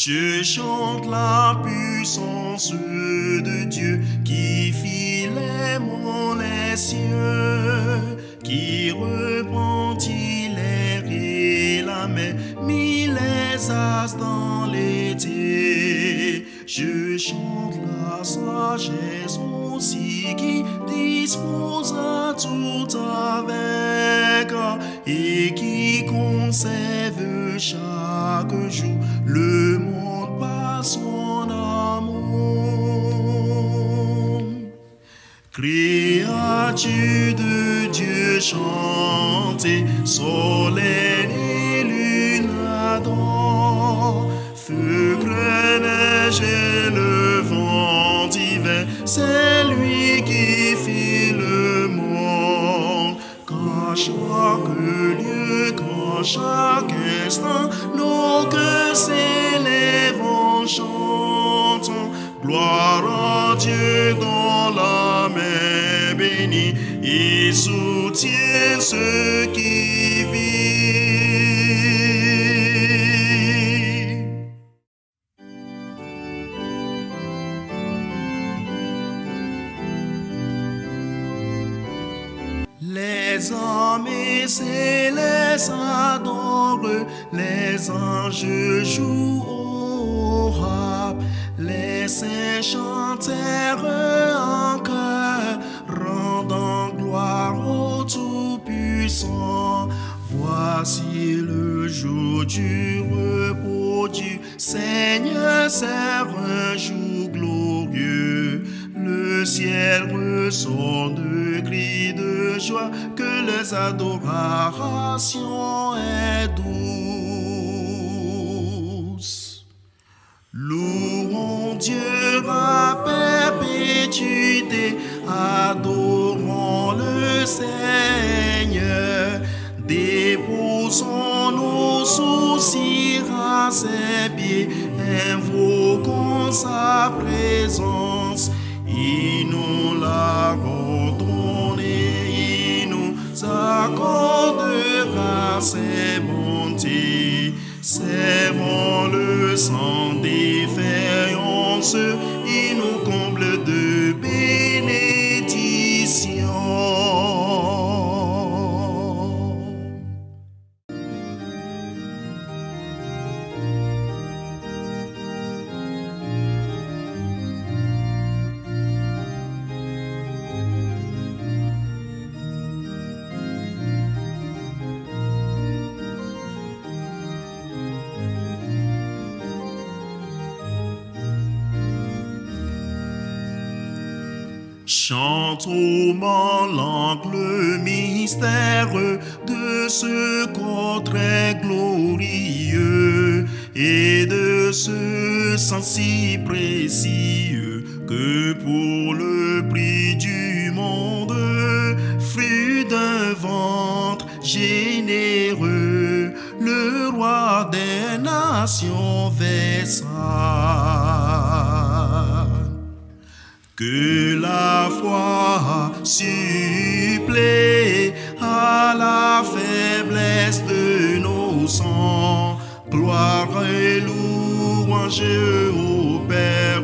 Je chante la puissance de Dieu qui fit les monts, les cieux, qui repentit l'air et la mer, mit les astres dans l'été. Je chante la sagesse aussi qui disposa tout avec et qui conserve chaque jour le monde par son amour. Créature de Dieu, chantez, soleil et lune adorent, feu, grêle, neige et le vent d'hiver, c'est lui qui fit le monde. Qu'à chaque lieu, qu'à chaque instant, nos cœurs s'élèvent en chantant. Gloire à Dieu dans la mer bénie, il soutient ceux qui vivent. Les armées célestes adorent, les anges jouent au harpe, les saints chantèrent en chœur, rendant gloire au Tout-Puissant. Voici le jour du repos du Seigneur, c'est un jour glorieux. Le ciel ressort de cris de joie, que les adorations est douce. Louons Dieu à perpétuité, adorons le Seigneur, déposons nos soucis à ses pieds, invoquons sa présence. Il nous l'a ordonné, il nous accordera ses bontés. Servons-le sans défaillance, il nous comble de bénédictions. Chantons langue le mystère de ce corps très glorieux et de ce sang si précieux que pour le prix du monde, fruit d'un ventre généreux, le roi des nations versa. Que la foi supplée à la faiblesse de nos sangs, gloire et louange au Père,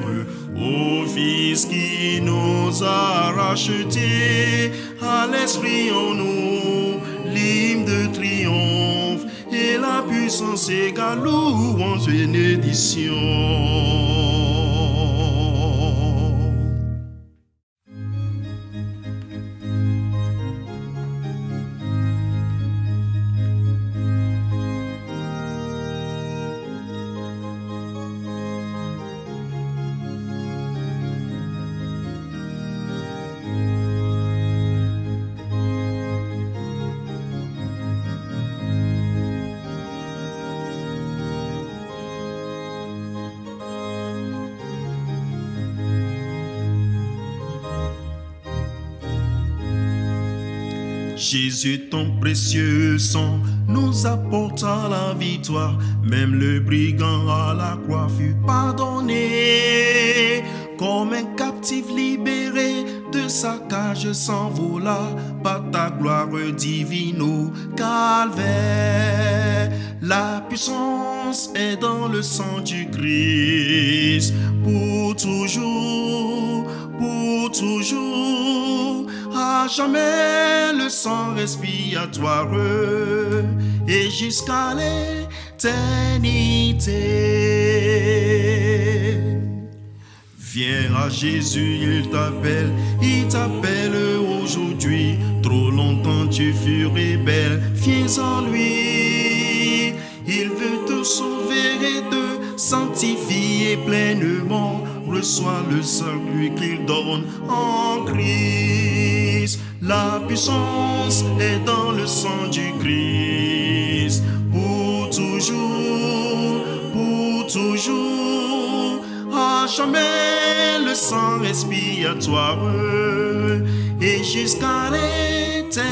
au Fils qui nous a rachetés, à l'Esprit en nous, l'hymne de triomphe et la puissance égale, louange, bénédiction. Jésus, ton précieux sang nous apporta la victoire. Même le brigand à la croix fut pardonné. Comme un captif libéré de saccage s'envola par ta gloire divine au calvaire. La puissance est dans le sang du Christ, pour toujours, à jamais le sang expiatoire et jusqu'à l'éternité. Viens à Jésus, il t'appelle aujourd'hui. Trop longtemps tu fus rebelle, viens en lui. Il veut te sauver et te sanctifier pleinement. Reçois le salut qu'il donne en Christ. La puissance est dans le sang du Christ. Pour toujours, à jamais le sang expiatoire et jusqu'à l'éternité.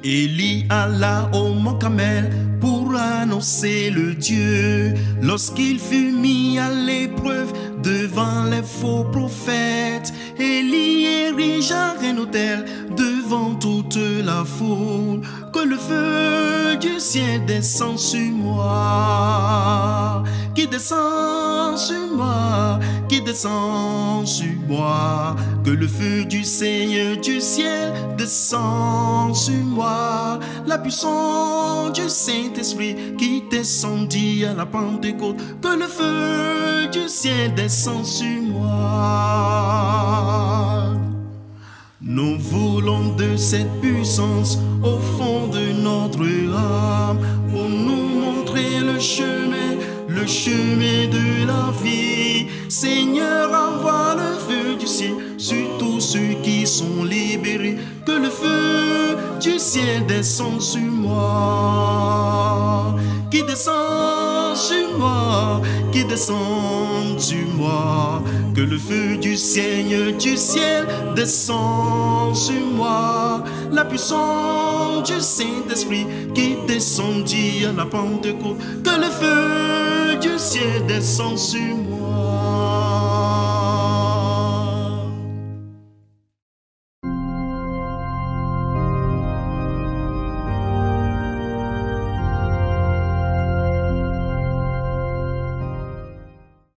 Élie alla au mont Carmel pour annoncer le Dieu. Lorsqu'il fut mis à l'épreuve devant les faux prophètes, Élie érigea un autel devant toute la foule. Que le feu du ciel descend sur moi, qui descend sur moi, qui descend sur moi. Que le feu du Seigneur du ciel descend sur moi. La puissance du Saint-Esprit qui descendit à la Pentecôte. Que le feu du ciel descend sur moi. Nous voulons de cette puissance au fond de notre âme pour nous montrer le chemin de la vie. Seigneur, envoie le feu du ciel sur tous ceux qui sont libérés. Que le feu du ciel descende sur moi, qui descend sur moi, qui descend sur moi. Que le feu du Seigneur du ciel descend sur moi. La puissance du Saint-Esprit qui descendit à la Pentecôte. Que le feu du ciel descend sur moi.